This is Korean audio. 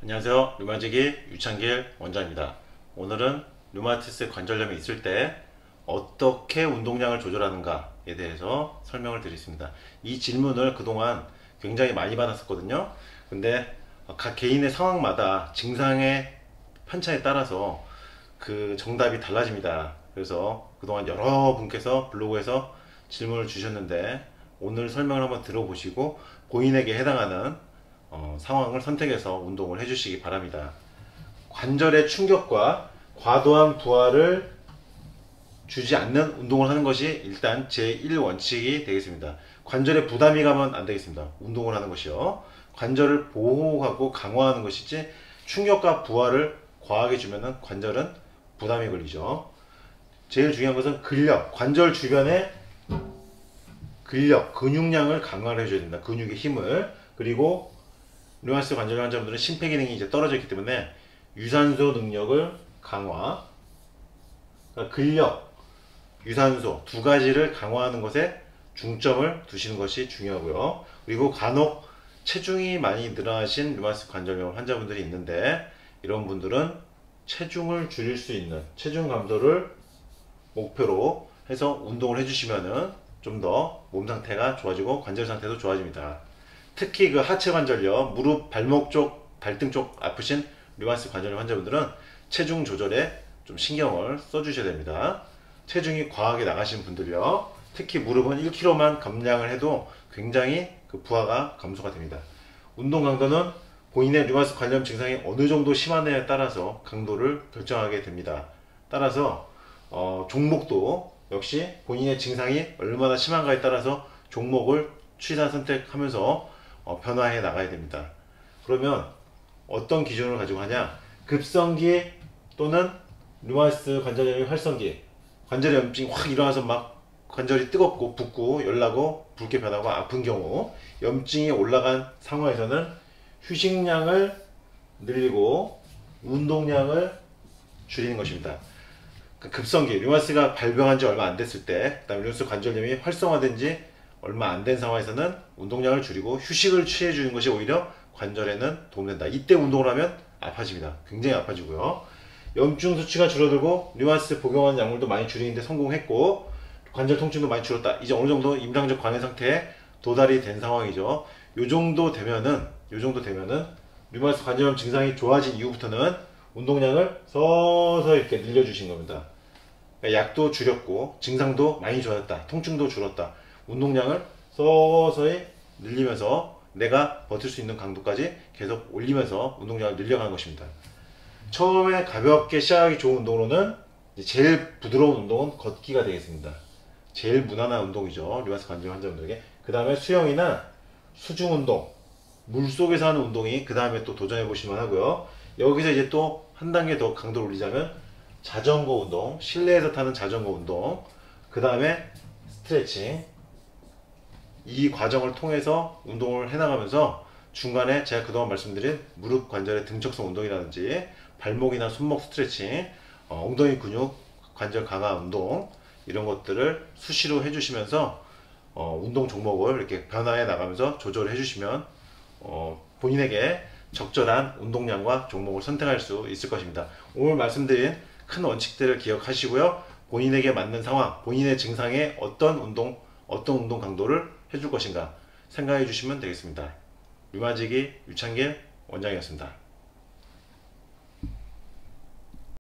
안녕하세요. 류마지기 유창길 원장입니다. 오늘은 류마티스 관절염이 있을 때 어떻게 운동량을 조절하는가에 대해서 설명을 드리겠습니다. 이 질문을 그동안 굉장히 많이 받았었거든요. 근데 각 개인의 상황마다 증상의 편차에 따라서 그 정답이 달라집니다. 그래서 그동안 여러분께서 블로그에서 질문을 주셨는데 오늘 설명을 한번 들어보시고 본인에게 해당하는 상황을 선택해서 운동을 해주시기 바랍니다. 관절의 충격과 과도한 부하를 주지 않는 운동을 하는 것이 일단 제1원칙이 되겠습니다. 관절에 부담이 가면 안 되겠습니다. 운동을 하는 것이요. 관절을 보호하고 강화하는 것이지 충격과 부하를 과하게 주면 관절은 부담이 걸리죠. 제일 중요한 것은 근력, 관절 주변의 근력, 근육량을 강화를 해줘야 됩니다. 근육의 힘을. 그리고 류마티스 관절 환자분들은 심폐기능이 이제 떨어져 있기 때문에 유산소 능력을 강화, 그러니까 근력, 유산소 두 가지를 강화하는 것에 중점을 두시는 것이 중요하고요. 그리고 간혹 체중이 많이 늘어나신 류마티스 관절염 환자분들이 있는데 이런 분들은 체중을 줄일 수 있는 체중 감소를 목표로 해서 운동을 해주시면은 좀 더 몸 상태가 좋아지고 관절 상태도 좋아집니다. 특히 그 하체 관절염, 무릎, 발목 쪽, 발등 쪽 아프신 류마티스 관절염 환자분들은 체중 조절에 좀 신경을 써주셔야 됩니다. 체중이 과하게 나가신 분들이요. 특히 무릎은 1kg만 감량을 해도 굉장히 그 부하가 감소가 됩니다. 운동 강도는 본인의 류마티스 관절염 증상이 어느 정도 심하냐에 따라서 강도를 결정하게 됩니다. 따라서 종목도 역시 본인의 증상이 얼마나 심한가에 따라서 종목을 취사 선택하면서 변화해 나가야 됩니다. 그러면 어떤 기준을 가지고 하냐? 급성기 또는 류마티스 관절염의 활성기, 관절의 염증이 확 일어나서 막 관절이 뜨겁고 붓고 열나고 붉게 변하고 아픈 경우, 염증이 올라간 상황에서는 휴식량을 늘리고 운동량을 줄이는 것입니다. 급성기, 류마티스가 발병한 지 얼마 안 됐을 때, 그 다음에 류마티스 관절염이 활성화된 지 얼마 안 된 상황에서는 운동량을 줄이고 휴식을 취해 주는 것이 오히려 관절에는 도움된다. 이때 운동을 하면 아파집니다. 굉장히 아파지고요. 염증 수치가 줄어들고 류마티스 복용하는 약물도 많이 줄이는데 성공했고 관절 통증도 많이 줄었다. 이제 어느 정도 임상적 관해 상태에 도달이 된 상황이죠. 요 정도 되면은 류마티스 관절염 증상이 좋아진 이후부터는 운동량을 서서히 이렇게 늘려주신 겁니다. 그러니까 약도 줄였고 증상도 많이 좋아졌다. 통증도 줄었다. 운동량을 서서히 늘리면서 내가 버틸 수 있는 강도까지 계속 올리면서 운동량을 늘려가는 것입니다. 처음에 가볍게 시작하기 좋은 운동으로는 제일 부드러운 운동은 걷기가 되겠습니다. 제일 무난한 운동이죠. 류마티스 관절 환자분들에게. 그 다음에 수영이나 수중 운동, 물속에서 하는 운동이 그 다음에 또 도전해 보시면 하고요. 여기서 이제 또 한 단계 더 강도를 올리자면 자전거 운동, 실내에서 타는 자전거 운동, 그 다음에 스트레칭, 이 과정을 통해서 운동을 해나가면서 중간에 제가 그동안 말씀드린 무릎 관절의 등척성 운동이라든지 발목이나 손목 스트레칭, 엉덩이 근육 관절 강화 운동 이런 것들을 수시로 해주시면서 운동 종목을 이렇게 변화해 나가면서 조절해 주시면 본인에게 적절한 운동량과 종목을 선택할 수 있을 것입니다. 오늘 말씀드린 큰 원칙들을 기억하시고요. 본인에게 맞는 상황, 본인의 증상에 어떤 운동 강도를 해줄 것인가 생각해 주시면 되겠습니다. 류마지기 유창길 원장이었습니다.